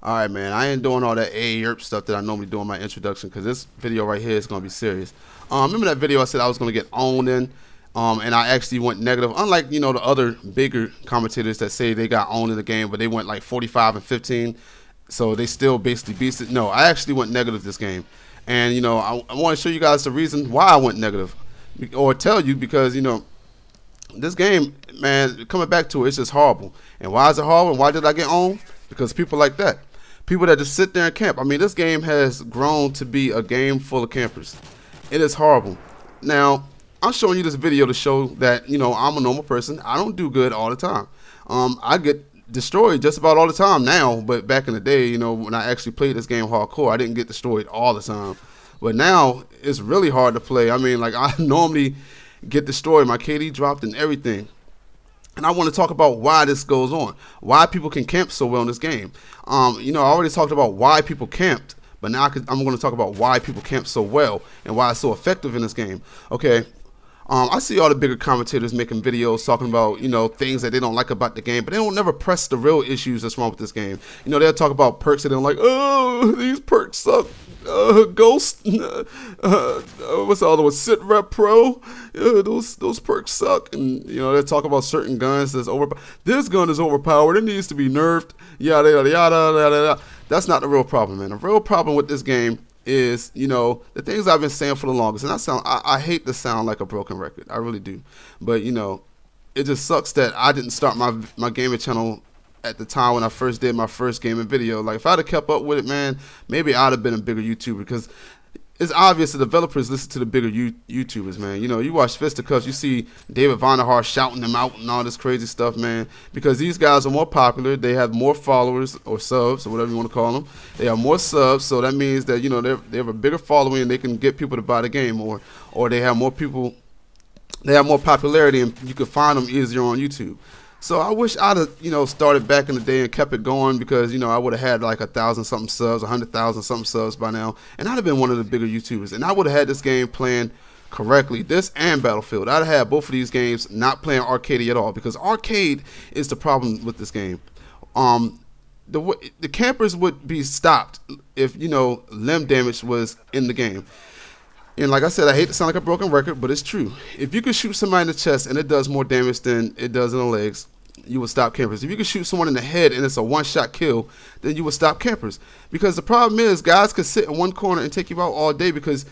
Alright, man, I ain't doing all that yerp stuff that I normally do in my introduction because this video right here is going to be serious. Remember that video I said I was going to get owned in? And I actually went negative. Unlike, the other bigger commentators that say they got owned in the game, but they went like 45 and 15. So they still basically beasted. No, I actually went negative this game. And, I want to show you guys the reason why I went negative. Or tell you because, this game, man, coming back to it, it's just horrible. And why is it horrible? And why did I get owned? Because people like that. People that just sit there and camp. I mean, this game has grown to be a game full of campers. It is horrible. Now, I'm showing you this video to show that, I'm a normal person. I don't do good all the time. I get destroyed just about all the time now, but back in the day, when I actually played this game hardcore, I didn't get destroyed all the time. But now, it's really hard to play. I mean, like, I normally get destroyed. My KD dropped and everything. And I want to talk about why this goes on. Why people can camp so well in this game. I already talked about why people camped. But now I'm going to talk about why people camp so well and why it's so effective in this game. Okay. I see all the bigger commentators making videos talking about, things that they don't like about the game, but they don't never press the real issues that's wrong with this game. They'll talk about perks that they don't like. Oh, these perks suck. Ghost. What's the other one? Sit Rep Pro. Those perks suck. And, they'll talk about certain guns that's overpowered. This gun is overpowered. It needs to be nerfed. Yada, yada, yada, yada, yada. That's not the real problem, man. The real problem with this game is, the things I've been saying for the longest, and I hate to sound like a broken record, I really do, but it just sucks that I didn't start my gaming channel at the time when I first did my first gaming video. Like, if I'd have kept up with it, man, maybe I'd have been a bigger YouTuber, because it's obvious the developers listen to the bigger YouTubers, man. You watch Fisticuffs, you see David Vonderhaar shouting them out and all this crazy stuff, man. Because these guys are more popular, they have more followers or subs or whatever you want to call them. They have more subs, so that means that they have a bigger following and they can get people to buy the game more, or they have more people, they have more popularity and you can find them easier on YouTube. So I wish I'd have, started back in the day and kept it going, because, I would have had like 1,000 something subs, 100,000 something subs by now, and I'd have been one of the bigger YouTubers, and I would have had this game playing correctly, this and Battlefield. I'd have had both of these games not playing arcade at all, because arcade is the problem with this game. The campers would be stopped if, limb damage was in the game. And like I said, I hate to sound like a broken record, but it's true. If you can shoot somebody in the chest and it does more damage than it does in the legs, you will stop campers. If you can shoot someone in the head and it's a one-shot kill, then you will stop campers. Because the problem is, guys could sit in one corner and take you out all day because,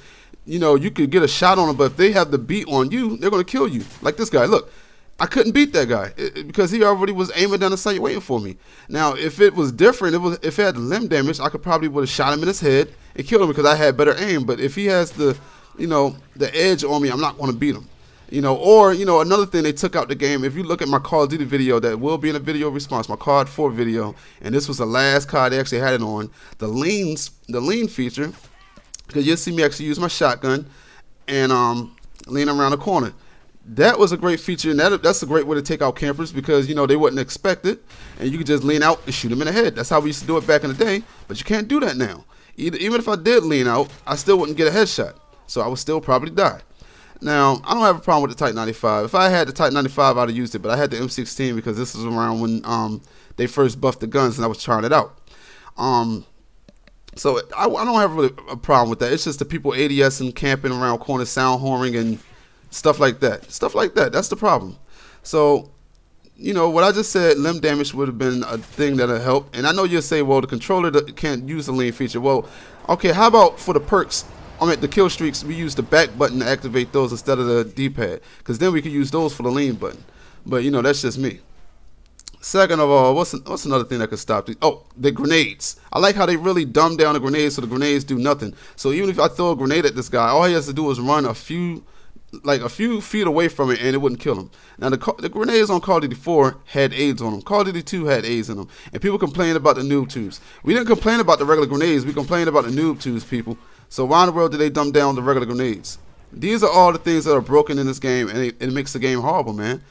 you could get a shot on them, but if they have the beat on you, they're going to kill you. Like this guy. Look, I couldn't beat that guy because he already was aiming down the sight waiting for me. Now, if it was different, if it had limb damage, I could probably would have shot him in his head and killed him because I had better aim. But if he has the edge on me, I'm not going to beat him. Or another thing they took out the game, if you look at my Call of Duty video that will be in a video response, my COD 4 video, and this was the last COD they actually had it on, the lean feature, because you'll see me actually use my shotgun and lean around the corner. That was a great feature, and that's a great way to take out campers, because they wouldn't expect it, and you could just lean out and shoot them in the head. That's how we used to do it back in the day, but you can't do that now. Even if I did lean out, I still wouldn't get a headshot. So I would still probably die. Now, I don't have a problem with the Type 95. If I had the Type 95, I'd have used it. But I had the M16 because this was around when they first buffed the guns and I was trying it out. So I don't have really a problem with that. It's just the people ADS and camping around corners, sound horning and stuff like that. Stuff like that. That's the problem. So, what I just said, limb damage would have been a thing that would help. And I know you'll say, well, the controller can't use the lean feature. Well, okay, how about for the perks? The kill streaks, we use the back button to activate those instead of the D-pad, because then we can use those for the lean button. But that's just me. Second of all, what's another thing that could stop these? Oh, the grenades. I like how they really dumb down the grenades so the grenades do nothing. So even if I throw a grenade at this guy, all he has to do is run a few feet away from it and it wouldn't kill him. Now the grenades on Call of Duty 4 had AIDS on them. Call of Duty 2 had AIDS in them. And people complained about the noob tubes. We didn't complain about the regular grenades, we complained about the noob tubes, people. So why in the world did they dumb down the regular grenades? These are all the things that are broken in this game, and it makes the game horrible, man.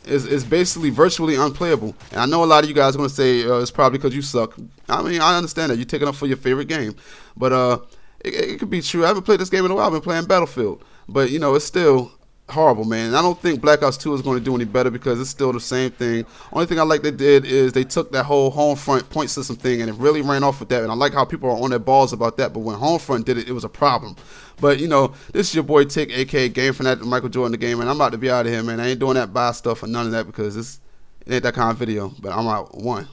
It's basically virtually unplayable. And I know a lot of you guys are going to say it's probably because you suck. I mean, I understand that. You're taking up for your favorite game. But it could be true. I haven't played this game in a while. I've been playing Battlefield. But, it's still horrible, man. And I don't think Black Ops 2 is going to do any better because it's still the same thing. Only thing I like they did is they took that whole Homefront point system thing and it really ran off with that. And I like how people are on their balls about that. But when Homefront did it, it was a problem. But, you know, this is your boy Tick, a.k.a. Game Fanatic, Michael Jordan, the game. And I'm about to be out of here, man. I ain't doing that buy stuff or none of that because it ain't that kind of video. But I'm out. One.